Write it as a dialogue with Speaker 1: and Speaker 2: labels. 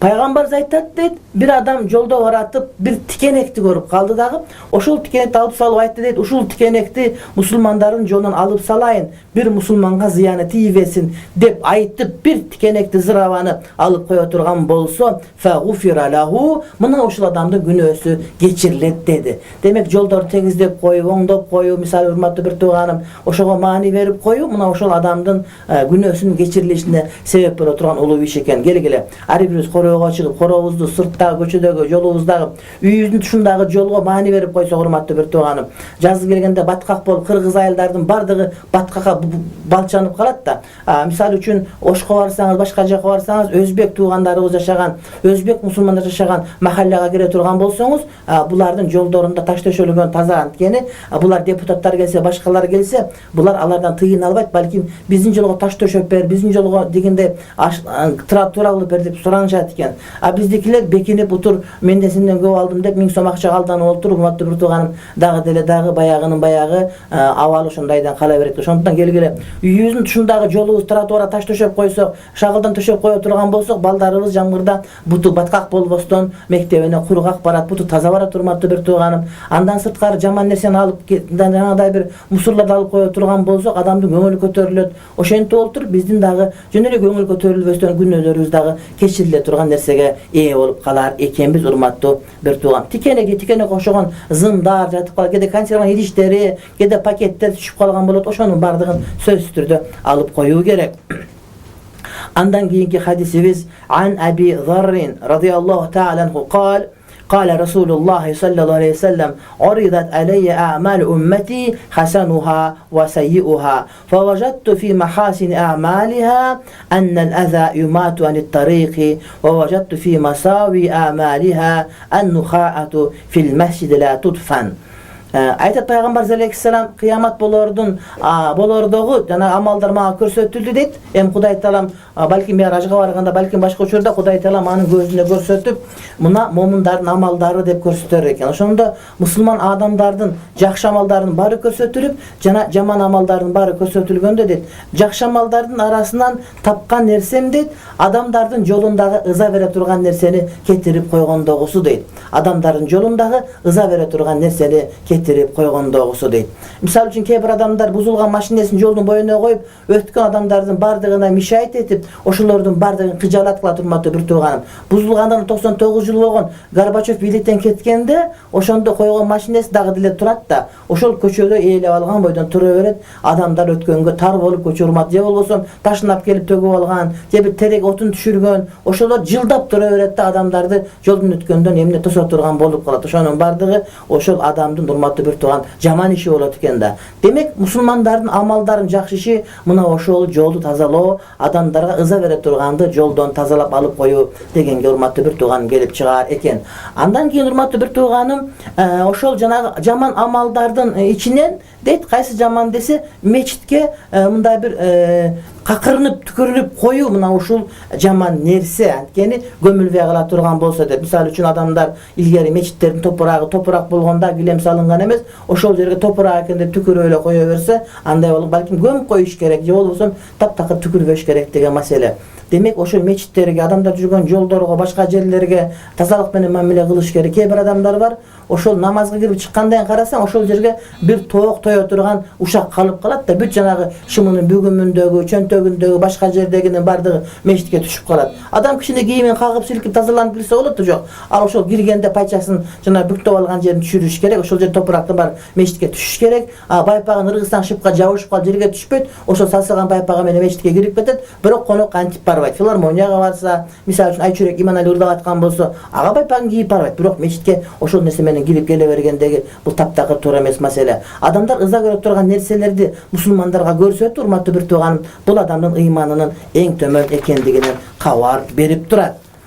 Speaker 1: Peygamber aytат deyt, bir adam jolda baratıp bir tikenekti görüp kaldı dagı. Oşul tikenekti alıp salıp aytты deyt, uşul tikenekti musulmanların jolundan alıp salayın, bir musulmanga ziyanı tiybesin dep aytıp bir tikenekti zıravanı alıp koya turgan bolsa fa gufira lahu, mına oşul adamda günөөsü geçirilet dedi. Demek jolları tegizlep koyup, oңдоп koyup, misal hurmatlı bir tuğanım, oşoğa mani verip koyup, mına oşul adamdın günөөsünün geçirilişine sebep bolo turgan ulu iş eken. Gele ari birimiz koroga çıkıp, korobuzdu sırtdagı, köçödөгü, jolubuzdagı, үйүбүздүн tuşundagı jolga mani verip koysa hurmatlı bir tuğanım. Жазы келгенде баткак болуп, кыргыз айылдардын бардыгы баткакка балчанып калат да. Misal үчүн Ошко барсаңыз, башка жака барсаңыз, өзбек туугандарыбыз жашаган, өзбек мусулмандар жашаган махаллага кире турган болсоңуз, булардын жолдорунда таш төшөлгөн таза анткени, булар депутаттар келсе, башкалар келсе, булар алардан тыйын албайт, балким биздин жолго таш төшөп бер, биздин жолго дегенде тротуар алып бер деп сураңжат экен. Биздикилер бекинип утур, мен де сенден көп алдым деп 1000 сом акча алданып отуруп, урматтуу bir тууганым, дагы деле дагы баягынын баягы абалы ошондайдан кала берет. Ошондон келгиле үйүбүздүн тушундагы жолубуз тротуарга таш төшөп койсок, шагылдан төшөп кое турган болсок, балдарыбыз жамгырда буту баткак болбостон мектебине кургак барат, буту таза барат, урматтуу bir тууганым. Андан сырткары жаман нерсени алып, жанагыдай бир мусурларды алып кое турган болсок, адамдын көңүлү көтөрүлөт. Ошентип отуруп биздин дагы жөн эле көңүл көтөрүлбөстөн күнөөлөрүбүз дагы кечириле турган нерсеге ээ болуп калар экенбиз, урматтуу bir тууган. Тикенеге окшогон зымдар жатып калат, кеде консерванын идиштери, кеде пакеттер түшүп калган болот. Ошонун бардыгын сөзсүз түрдө алып коюу керек. Андан кийинки хадисибиз ан Аби Заррин радıyallahu ta'ala anhu قال قال رسول الله صلى الله عليه وسلم عرضت علي أعمال أمتي حسنها وسيئها فوجدت في محاسن أعمالها أن الأذى يمات عن الطريق ووجدت في مساوي أعمالها النخاعة في المسجد لا تدفن. Aytat Peygamber aleyhisselam kıyamet bolordogu jana amalдар мага көрсөтүлдү дейт. Кудай Таалам балким Миражга барганда, балким башка учурда Кудай Таалам анын көзүнө көрсөтүп, мына момундардын амалдары деп көрсөтөр экен. Ошондо мусулман адамдардын жакшы амалдарынын баары көрсөтүлүп, жана жаман амалдардын баары көрсөтүлгөндө дейт. Жакшы амалдардын арасынан тапкан нерсем дейт, адамдардын жолундагы ыза бере турган нерсени кетирип койгондогусу дейт. Адамдардын жолундагы ыза бере турган нерсени кетирип койгондогусу дейт. Мисалы үчүн кээ бир адамдар бузулган машинесин жолдун боюна коюп, өткөн адамдардын бардыгына мишайт этип, ошолордун бардыгын кыжалат кылат, урматтуу bir тууганым. Бузулгандан 99 жыл болгон Горбачев бийликтен кеткенде, ошондо койгон машинеси дагы деле турат да, ошол көчөдө ээлеп алган бойдон тура берет. Адамдар өткөнгө тар болуп көчө урмат, же болбосо ташынап келип төгүп алган, же бир терек отун түшүргөн, ошолор жылдап тура берет да, адамдарды жолдун өткөндөн эмне тосо турган болуп калат. Ошонун бардыгы ошол адамдын урматтуу bir тууган жаман иши болот экен да. Демек мусулмандардын амалдарын жакшы иши мына ошол жолду тазалоо, адамдарга ыза бере турганды жолдон тазалап алып коюу дегенге урматтуу bir тууганым келип чыгаар экен. Андан кийин урматтуу bir тууганым, ошол жанагы жаман амалдардын ичинен дейт, кайсы жаман десе, мечитке мындай бир какырынып түкүрүлүп коюу, мына ушул жаман нерсе. Анткени көмүлбөй кала турган болсо деп, мисалы үчүн адамдар илгери мечиттердин топурак болгондо килем салынган эмес, ошол жерге топурак экен деп түкүрүп эле кое берсе, андай болуп, балким көмүп коюш керек, же болбосо таптакыр түкүрбөш керек деген маселе. Демек ошол мечиттерге, адамдар жүргөн жолдорго, башка жерлерге тазалык менен мамиле кылыш керек. Кээ бир адамдар бар, ошол намазга кирип чыккандан карасаң, ошол жерге бир тоок тое турган ушак калып калат да, бүт жанагы шымынын бүгүмүндөгү, чөнтөгүндөгү, башка жердегинин бардыгы мечитке түшүп калат. Адам кичине кийимин кагып силкип тазаланып кирсе болот да, жок. Ал ошол киргенде пайчасын жана бүктөп алган жерин түшүрүш керек. Ошол жер топурактын бар мечитке түшүш керек. Байпагын ыргызсаң шыпка жабышып калып жерге түшпөйт. Ошол сасыган байпага менен мечитке кирип кетет. Бирок конок антип барбайт. Филармонияга барса, мисалы үчүн Айчүрек Иманали ырдап аткан болсо, ага байпагын кийип барбайт. Бирок мечитке ошол нерсе менен кирип келе бергендеги бул таптакыр туура эмес маселе. Адамдар ыза көрө турган нерселерди мусулмандарга көрсөтүп, урматтуу bir тууганым, бул адамдын ыйманынын эң төмөн экендигинен кабар берип турат.